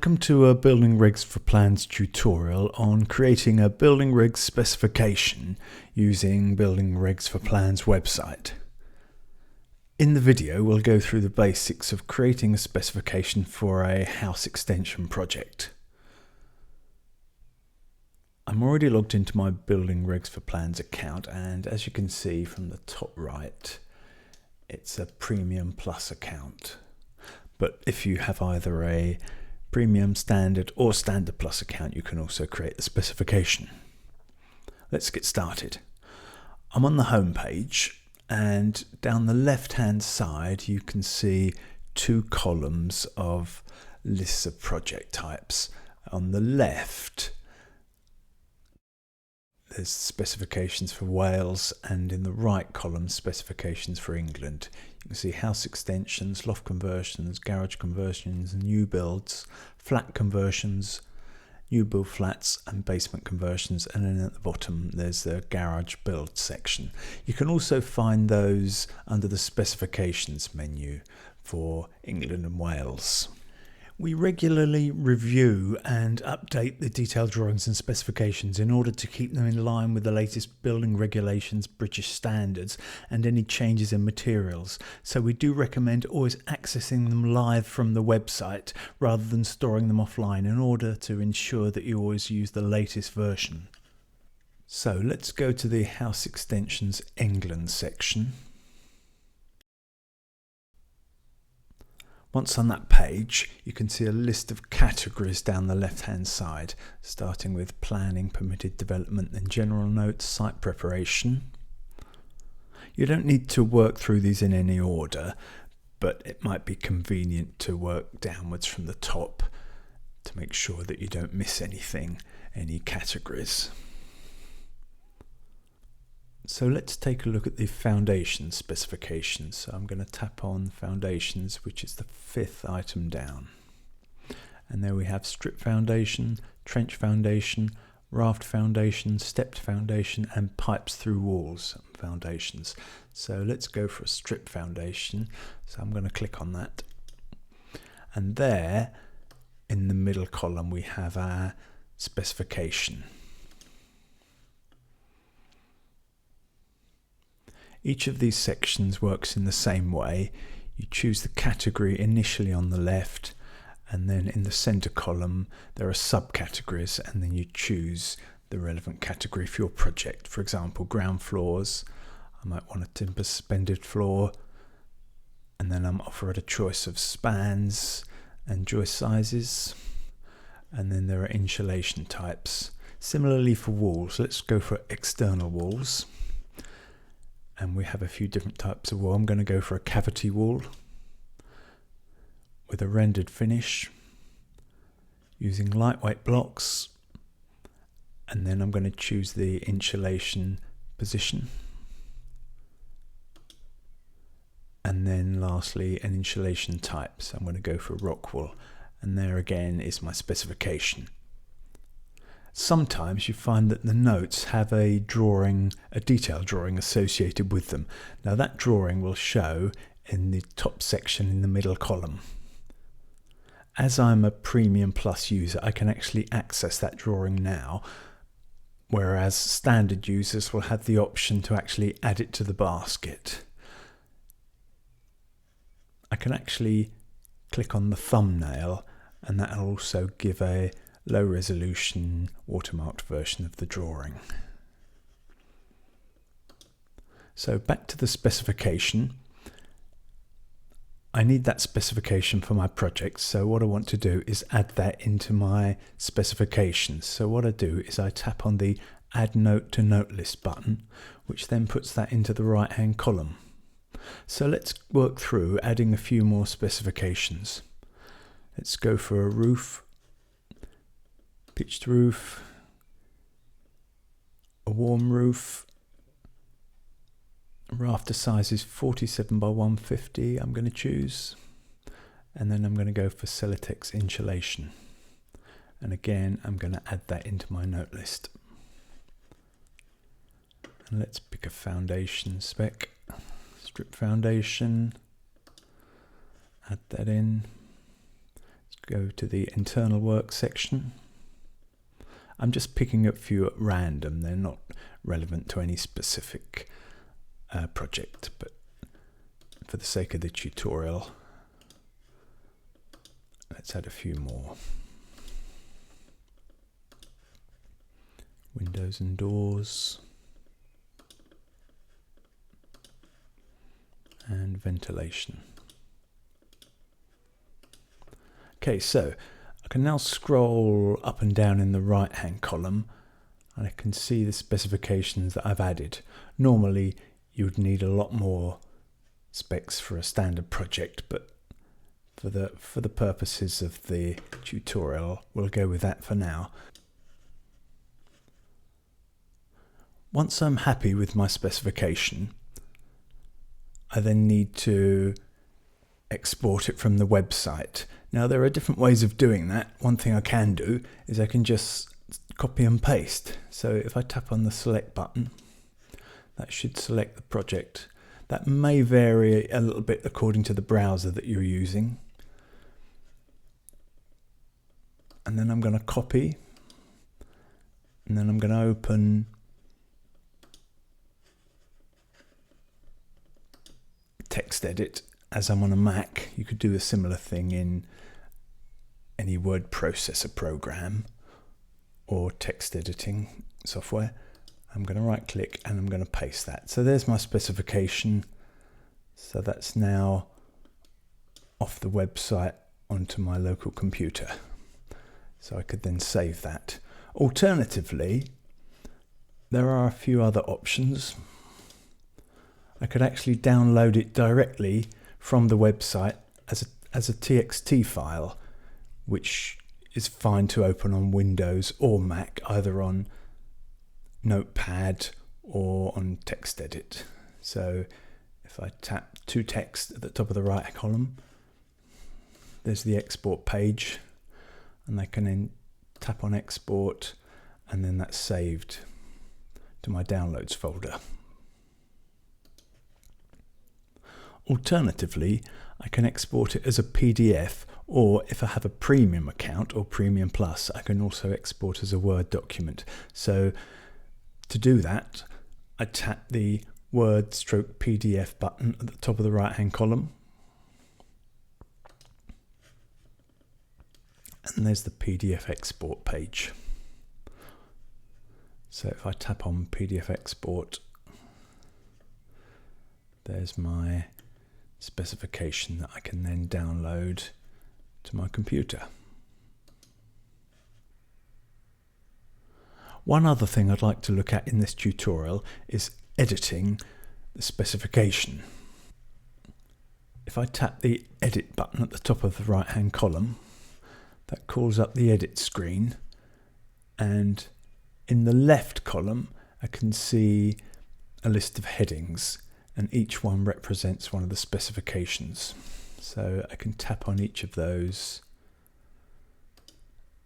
Welcome to a Building Regs for Plans tutorial on creating a Building Regs specification using Building Regs for Plans website. In the video, we'll go through the basics of creating a specification for a house extension project. I'm already logged into my Building Regs for Plans account, and as you can see from the top right, it's a Premium Plus account. But if you have either a Premium, Standard or Standard Plus account, you can also create the specification. Let's get started. I'm on the home page, and down the left hand side you can see two columns of lists of project types. On the left there's specifications for Wales, and in the right column specifications for England. You can see house extensions, loft conversions, garage conversions, new builds, flat conversions, new build flats and basement conversions, and then at the bottom there's the garage build section. You can also find those under the specifications menu for England and Wales. We regularly review and update the detailed drawings and specifications in order to keep them in line with the latest building regulations, British standards, and any changes in materials. So we do recommend always accessing them live from the website rather than storing them offline in order to ensure that you always use the latest version. So let's go to the House Extensions England section. Once on that page, you can see a list of categories down the left-hand side, starting with planning, permitted development, then general notes, site preparation. You don't need to work through these in any order, but it might be convenient to work downwards from the top to make sure that you don't miss anything, any categories. So let's take a look at the foundation specifications. So I'm going to tap on foundations, which is the fifth item down. And there we have strip foundation, trench foundation, raft foundation, stepped foundation, and pipes through walls foundations. So let's go for a strip foundation. So I'm going to click on that. And there in the middle column we have our specification. Each of these sections works in the same way. You choose the category initially on the left, and then in the center column there are subcategories, and then you choose the relevant category for your project. For example, ground floors, I might want a timber suspended floor, and then I'm offered a choice of spans and joist sizes, and then there are insulation types. Similarly for walls, let's go for external walls. And we have a few different types of wall. I'm going to go for a cavity wall with a rendered finish using lightweight blocks, and then I'm going to choose the insulation position, and then lastly an insulation type. So I'm going to go for rock wool, and there again is my specification. Sometimes you find that the notes have a detailed drawing associated with them. Now that drawing will show in the top section in the middle column. As I'm a Premium Plus user, I can actually access that drawing now, whereas standard users will have the option to actually add it to the basket. I can actually click on the thumbnail, and that will also give a low resolution watermarked version of the drawing. So back to the specification. I need that specification for my project, so what I want to do is add that into my specifications. So what I do is I tap on the Add Note to Note List button, which then puts that into the right hand column. So let's work through adding a few more specifications. Let's go for a roof, pitched roof, a warm roof, rafter size is 47 by 150 I'm going to choose, and then I'm going to go for Celotex insulation, and again I'm going to add that into my note list. And let's pick a foundation spec, strip foundation, add that in. go to the internal work section. I'm just picking up a few at random. They're not relevant to any specific project, but for the sake of the tutorial, let's add a few more. Windows and doors. And ventilation. Okay, so I can now scroll up and down in the right hand column and I can see the specifications that I've added. Normally you would need a lot more specs for a standard project, but for the purposes of the tutorial we'll go with that for now. Once I'm happy with my specification, I then need to export it from the website. Now there are different ways of doing that. One thing I can do is I can just copy and paste. So if I tap on the select button, that should select the project. That may vary a little bit according to the browser that you're using. And then I'm going to copy, and then I'm going to open text edit. As I'm on a Mac, you could do a similar thing in any word processor program or text editing software. I'm going to right click and I'm going to paste that. So there's my specification. So that's now off the website onto my local computer. So I could then save that. Alternatively, there are a few other options. I could actually download it directly from the website as a TXT file, which is fine to open on Windows or Mac, either on Notepad or on TextEdit. So if I tap to text at the top of the right column, there's the export page, and I can then tap on export, and then that's saved to my downloads folder. Alternatively, I can export it as a PDF, or if I have a premium account or Premium Plus, I can also export as a Word document. So to do that, I tap the Word / PDF button at the top of the right hand column. And there's the PDF export page. So if I tap on PDF export, there's my specification that I can then download to my computer. One other thing I'd like to look at in this tutorial is editing the specification. If I tap the edit button at the top of the right hand column, that calls up the edit screen, and in the left column I can see a list of headings, and each one represents one of the specifications. So I can tap on each of those.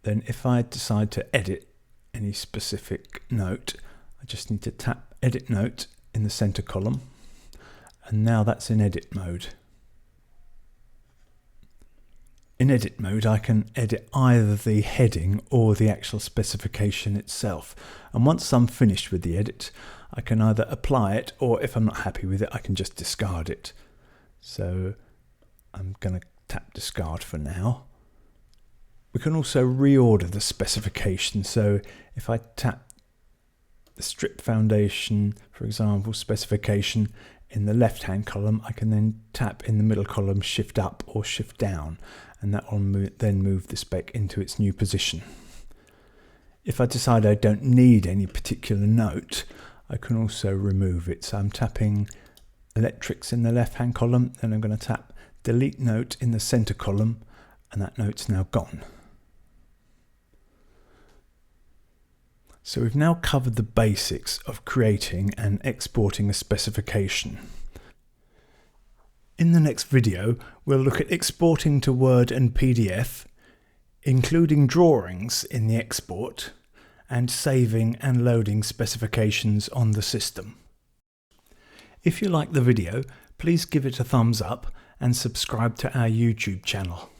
Then if I decide to edit any specific note, I just need to tap edit note in the center column, and now that's in edit mode. In edit mode, I can edit either the heading or the actual specification itself. And once I'm finished with the edit, I can either apply it, or if I'm not happy with it, I can just discard it. So I'm going to tap discard for now. We can also reorder the specification. So if I tap the strip foundation, for example, specification in the left hand column, I can then tap in the middle column shift up or shift down, and that will then move the spec into its new position. If I decide I don't need any particular note, I can also remove it. So I'm tapping electrics in the left hand column, then I'm going to tap delete note in the center column, and that note's now gone. So we've now covered the basics of creating and exporting a specification. In the next video, we'll look at exporting to Word and PDF, including drawings in the export, and saving and loading specifications on the system. If you like the video, please give it a thumbs up and subscribe to our YouTube channel.